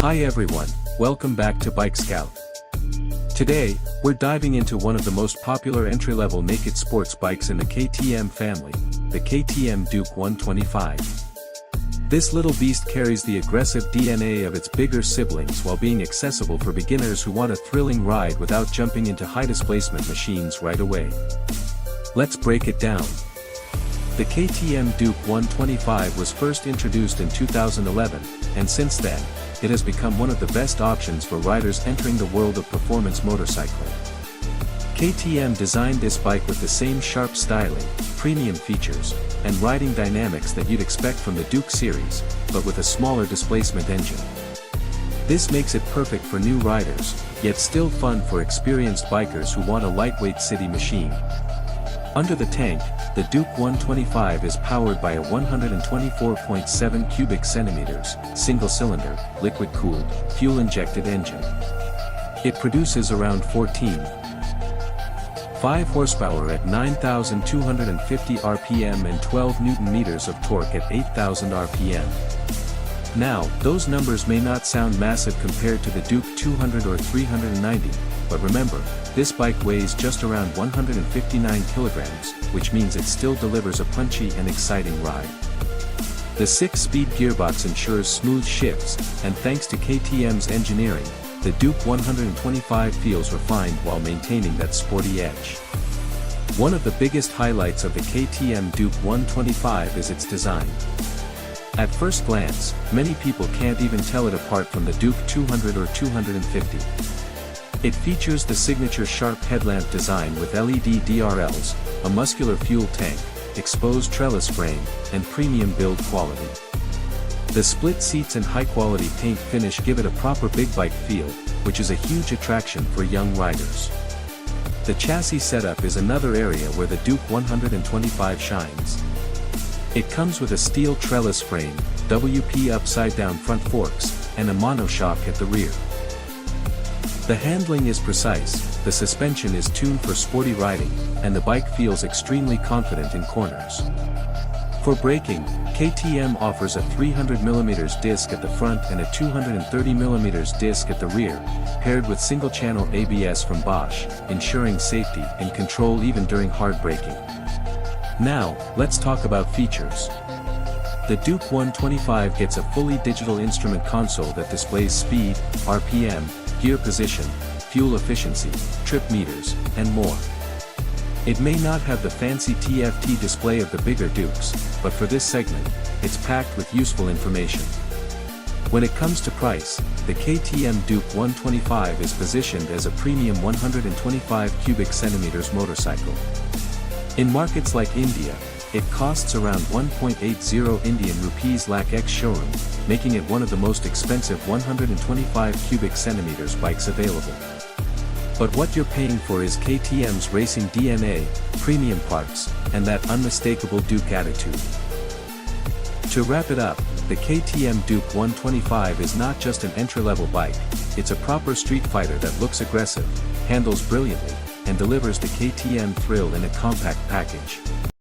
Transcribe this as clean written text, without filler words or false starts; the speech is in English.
Hi everyone, welcome back to Bike Scout. Today, we're diving into one of the most popular entry-level naked sports bikes in the KTM family, the KTM Duke 125. This little beast carries the aggressive DNA of its bigger siblings while being accessible for beginners who want a thrilling ride without jumping into high-displacement machines right away. Let's break it down. The KTM Duke 125 was first introduced in 2011, and since then, it has become one of the best options for riders entering the world of performance motorcycling. KTM designed this bike with the same sharp styling, premium features, and riding dynamics that you'd expect from the Duke series, but with a smaller displacement engine. This makes it perfect for new riders, yet still fun for experienced bikers who want a lightweight city machine. Under the tank, the Duke 125 is powered by a 124.7 cubic centimeters, single-cylinder, liquid-cooled, fuel-injected engine. It produces around 14.5 horsepower at 9,250 RPM and 12 Newton-meters of torque at 8,000 RPM. Now, those numbers may not sound massive compared to the Duke 200 or 390, but remember, this bike weighs just around 159 kilograms, which means it still delivers a punchy and exciting ride. The 6-speed gearbox ensures smooth shifts, and thanks to KTM's engineering, the Duke 125 feels refined while maintaining that sporty edge. One of the biggest highlights of the KTM Duke 125 is its design. At first glance, many people can't even tell it apart from the Duke 200 or 250. It features the signature sharp headlamp design with LED DRLs, a muscular fuel tank, exposed trellis frame, and premium build quality. The split seats and high-quality paint finish give it a proper big bike feel, which is a huge attraction for young riders. The chassis setup is another area where the Duke 125 shines. It comes with a steel trellis frame, WP upside-down front forks, and a monoshock at the rear. The handling is precise, the suspension is tuned for sporty riding, and the bike feels extremely confident in corners. For braking, KTM offers a 300mm disc at the front and a 230mm disc at the rear, paired with single-channel ABS from Bosch, ensuring safety and control even during hard braking. Now, let's talk about features. The Duke 125 gets a fully digital instrument console that displays speed, RPM, gear position, fuel efficiency, trip meters, and more. It may not have the fancy TFT display of the bigger Dukes, but for this segment, it's packed with useful information. When it comes to price, the KTM Duke 125 is positioned as a premium 125 cubic centimeters motorcycle. In markets like India, it costs around 1.80 Indian rupees lakh ex-showroom, making it one of the most expensive 125 cubic centimeters bikes available. But what you're paying for is KTM's racing DNA, premium parts, and that unmistakable Duke attitude. To wrap it up, the KTM Duke 125 is not just an entry-level bike, it's a proper street fighter that looks aggressive, handles brilliantly, and delivers the KTM thrill in a compact package.